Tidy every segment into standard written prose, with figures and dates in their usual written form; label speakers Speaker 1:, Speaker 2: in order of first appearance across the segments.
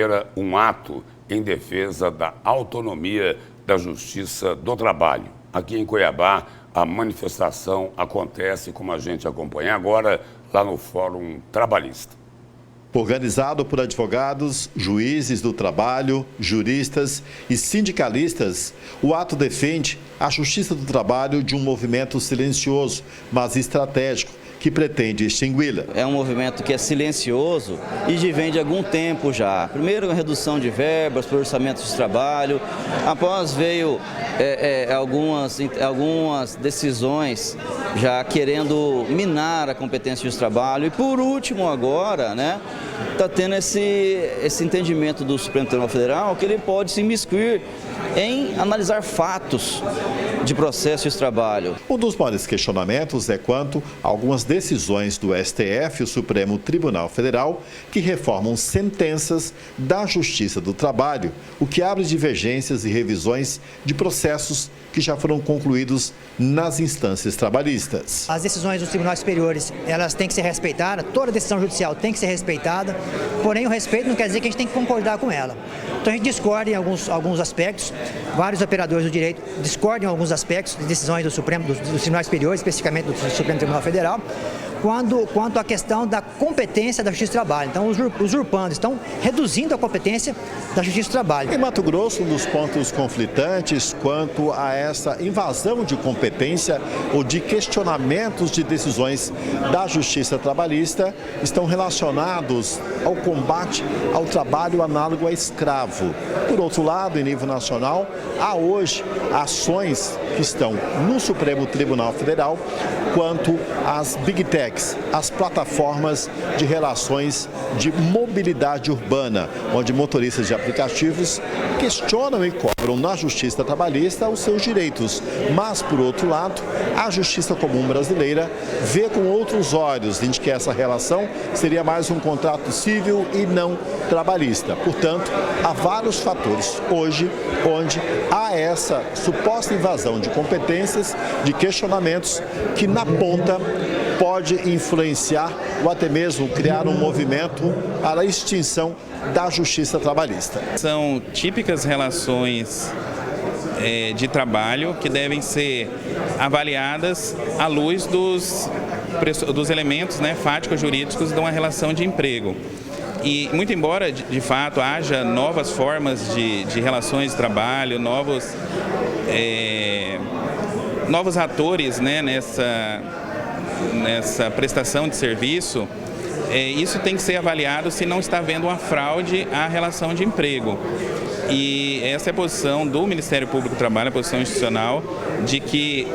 Speaker 1: Era um ato em defesa da autonomia da Justiça do Trabalho. Aqui em Cuiabá, a manifestação acontece, como a gente acompanha agora, lá no Fórum Trabalhista.
Speaker 2: Organizado por advogados, juízes do trabalho, juristas e sindicalistas, o ato defende a justiça do trabalho de um movimento silencioso, mas estratégico, que pretende extingui-la.
Speaker 3: É um movimento que é silencioso e vem de algum tempo já. Primeiro, a redução de verbas por orçamentos de trabalho. Após veio algumas decisões já querendo minar a competência de trabalho. E por último agora, está tendo esse entendimento do Supremo Tribunal Federal que ele pode se imiscuir em analisar fatos de processo de trabalho.
Speaker 2: Um dos maiores questionamentos é quanto a algumas decisões do STF, o Supremo Tribunal Federal, que reformam sentenças da Justiça do Trabalho, o que abre divergências e revisões de processos que já foram concluídos nas instâncias trabalhistas.
Speaker 4: As decisões dos tribunais superiores, elas têm que ser respeitadas, toda decisão judicial tem que ser respeitada, porém o respeito não quer dizer que a gente tem que concordar com ela. Então a gente discorda em alguns aspectos, vários operadores do direito discordam em alguns aspectos de decisões dos tribunais superiores, especificamente do Supremo Tribunal Federal, quanto à questão da competência da Justiça do Trabalho. Então, os usurpandos estão reduzindo a competência da Justiça do Trabalho.
Speaker 2: Em Mato Grosso, um dos pontos conflitantes quanto a essa invasão de competência ou de questionamentos de decisões da Justiça Trabalhista estão relacionados ao combate ao trabalho análogo a escravo. Por outro lado, em nível nacional, há hoje ações que estão no Supremo Tribunal Federal quanto às Big Techs, as plataformas de relações de mobilidade urbana, onde motoristas de aplicativos questionam e cobram na Justiça Trabalhista os seus direitos. Mas, por outro lado, a Justiça Comum Brasileira vê com outros olhos, de que essa relação seria mais um contrato civil e não trabalhista. Portanto, há vários fatores hoje onde há essa suposta invasão de competências, de questionamentos que na ponta pode influenciar ou até mesmo criar um movimento para a extinção da Justiça Trabalhista.
Speaker 5: São típicas relações de trabalho que devem ser avaliadas à luz dos elementos fáticos jurídicos de uma relação de emprego. E muito embora, de fato, haja novas formas de relações de trabalho, novos atores nessa prestação de serviço, isso tem que ser avaliado se não está havendo uma fraude à relação de emprego. E essa é a posição do Ministério Público do Trabalho, a posição institucional, de que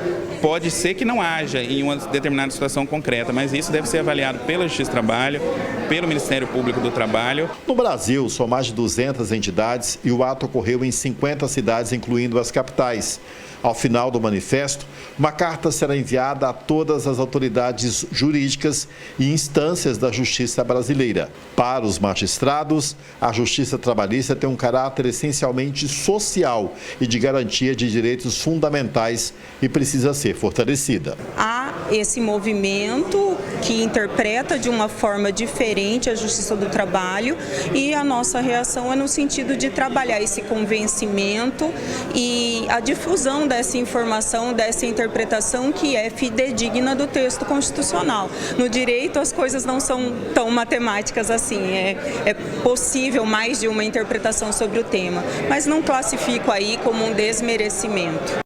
Speaker 5: pode ser que não haja em uma determinada situação concreta, mas isso deve ser avaliado pela Justiça do Trabalho, pelo Ministério Público do Trabalho.
Speaker 2: No Brasil, são mais de 200 entidades e o ato ocorreu em 50 cidades, incluindo as capitais. Ao final do manifesto, uma carta será enviada a todas as autoridades jurídicas e instâncias da Justiça brasileira. Para os magistrados, a Justiça Trabalhista tem um caráter essencialmente social e de garantia de direitos fundamentais e precisa ser fortalecida.
Speaker 6: Há esse movimento que interpreta de uma forma diferente a Justiça do Trabalho e a nossa reação é no sentido de trabalhar esse convencimento e a difusão dessa informação, dessa interpretação que é fidedigna do texto constitucional. No direito as coisas não são tão matemáticas assim, é possível mais de uma interpretação sobre o tema, mas não classifico aí como um desmerecimento.